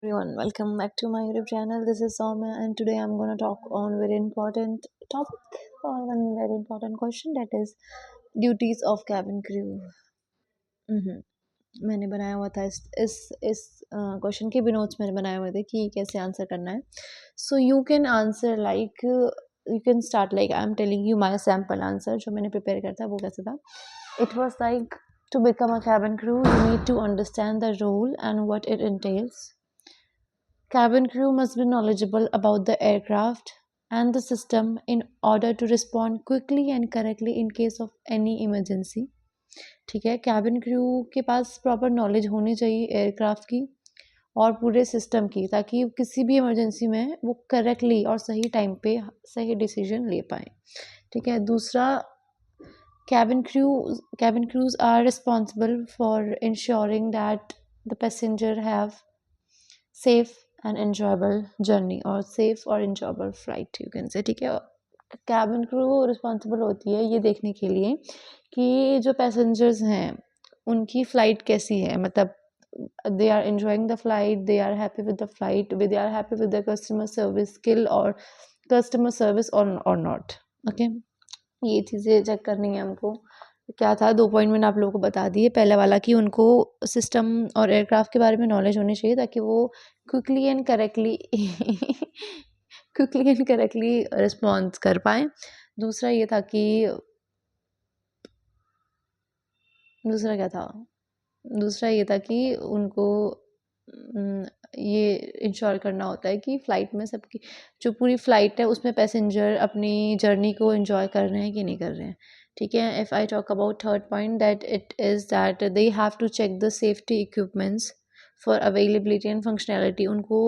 Everyone, welcome back to my YouTube channel. This is Soumya, and today I'm gonna talk on very important topic or one very important question, that is duties of cabin crew. हम्म, मैंने बनाया हुआ था इस question के भी notes मैंने बनाए हुए थे कि कैसे आंसर करना है. So you can answer like you can start like I am telling you my sample answer जो मैंने प्रिपेयर किया था वो कैसे था. It was like to become a cabin crew, you need to understand the role and what it entails. Cabin crew must be knowledgeable about the aircraft and the system in order to respond quickly and correctly in case of any emergency. ठीक है, cabin crew के पास proper knowledge होनी चाहिए aircraft की और पूरे system की, ताकि किसी भी इमरजेंसी में वो करेक्टली और सही टाइम पे सही डिसीजन ले पाए. ठीक है. दूसरा, cabin crews are responsible for ensuring that the passenger have safe and enjoyable journey और safe और enjoyable flight you can say. ठीक है. कैबिन क्रू रिस्पॉन्सिबल होती है ये देखने के लिए कि जो पैसेंजर्स हैं उनकी फ़्लाइट कैसी है, मतलब they are enjoying the flight, they are happy with the flight, they are happy with the customer service skill और कस्टमर सर्विस और नॉट. ओके, ये चीज़ें चेक करनी है हमको. क्या था, 2 पॉइंट मैंने आप लोगों को बता दिए. पहला वाला कि उनको सिस्टम और एयरक्राफ्ट के बारे में नॉलेज होनी चाहिए ताकि वो quickly and correctly quickly and correctly response कर पाएँ. दूसरा ये था कि दूसरा क्या था? दूसरा ये था कि उनको ये इंश्योर करना होता है कि फ़्लाइट में सबकी जो पूरी फ़्लाइट है उसमें पैसेंजर अपनी जर्नी को एन्जॉय कर रहे हैं कि नहीं कर रहे हैं. ठीक है. If I talk about third point that it is that they have to check the safety equipments for availability and functionality. उनको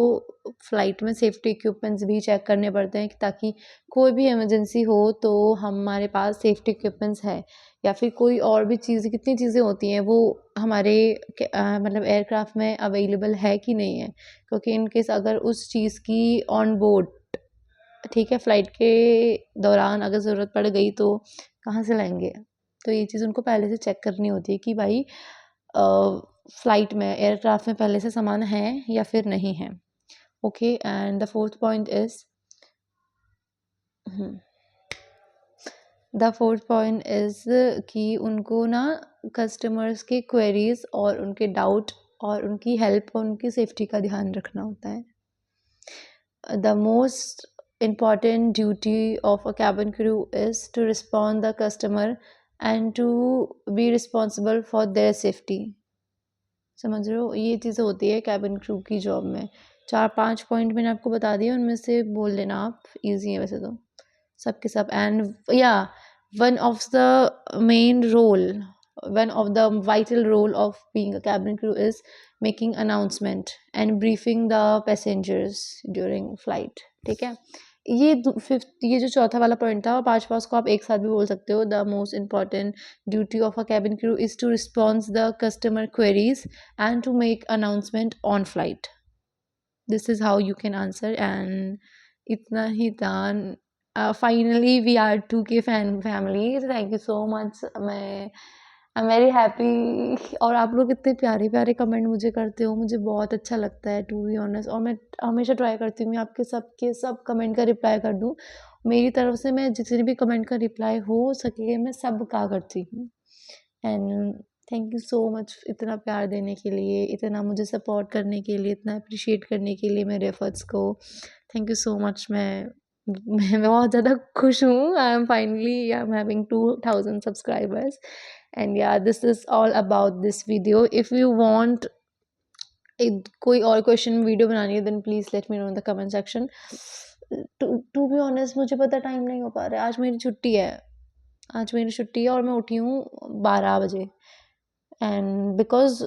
फ़्लाइट में सेफ्टी इक्विपमेंट्स भी चेक करने पड़ते हैं ताकि कोई भी इमरजेंसी हो तो हमारे पास सेफ्टी इक्विपमेंट्स है, या फिर कोई और भी चीज़ें, कितनी चीज़ें होती हैं वो हमारे मतलब एयरक्राफ्ट में अवेलेबल है कि नहीं है. क्योंकि इन केस अगर उस चीज़ की ऑन बोर्ड, ठीक है, फ़्लाइट के दौरान अगर ज़रूरत पड़ गई तो कहाँ से लाएंगे. तो ये चीज़ उनको पहले से चेक करनी होती है कि भाई फ़्लाइट में एयरक्राफ्ट में पहले से सामान है या फिर नहीं है. Okay. And the fourth point is कि उनको ना कस्टमर्स के क्वेरीज और उनके डाउट और उनकी हेल्प और उनकी सेफ्टी का ध्यान रखना होता है. The most important duty of a cabin crew is to respond the customer and to be responsible for their safety. समझ रहे हो, ये चीज़ें होती है कैबिन क्रू की जॉब में. 4-5 पॉइंट मैंने आपको बता दिए, उनमें से बोल लेना आप, इजी है वैसे तो सबके सब. एंड या one of the main role one of the vital role of being a cabin crew is making announcement and briefing the passengers during flight. ठीक है. ये जो चौथा वाला पॉइंट था और पांचवा उसको आप एक साथ भी बोल सकते हो. The most important duty of a cabin crew is to response the customer queries and to make announcement on flight. This is how you can answer. And इतना ही था. Finally we are 2K family. Thank you so much. मैं I am very happy. और आप लोग इतने प्यारे प्यारे कमेंट मुझे करते हो, मुझे बहुत अच्छा लगता है टू बी ऑनेस्ट. और मैं हमेशा ट्राई करती हूँ मैं आपके सब कमेंट का रिप्लाई कर दूँ. मेरी तरफ से मैं जितने भी कमेंट का रिप्लाई हो सके मैं सब का करती हूँ. And thank you so much इतना प्यार देने के लिए, इतना मुझे सपोर्ट करने के लिए, इतना अप्रिशिएट करने के लिए मेरे एफर्ट्स को. Thank you so much. मैं बहुत ज़्यादा खुश हूँ. I am having 2000 subscribers. And yeah this is all about this video. If you want कोई और क्वेश्चन वीडियो बनानी है then please let me know in the comment section. To be honest मुझे पता टाइम नहीं हो पा रहा है. आज मेरी छुट्टी है और मैं उठी हूँ 12 बजे. एंड बिकॉज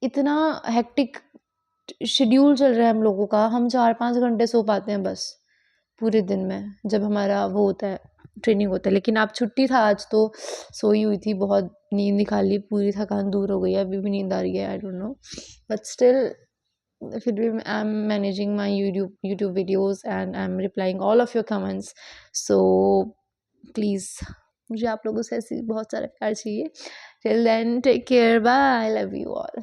इतना हेक्टिक शेड्यूल चल रहा है हम लोगों का, हम 4-5 घंटे सो पाते हैं बस पूरे दिन में जब हमारा वो होता है ट्रेनिंग होता है. लेकिन आप छुट्टी था आज तो सोई हुई थी, बहुत नींद निकाली, पूरी थकान दूर हो गई है. अभी भी नींद आ रही है, I don't know, but still फिर भी I am managing my YouTube videos and I am replying all of your comments. So please मुझे आप लोगों से ऐसी बहुत सारा प्यार चाहिए. Till then take care, bye, I love you all.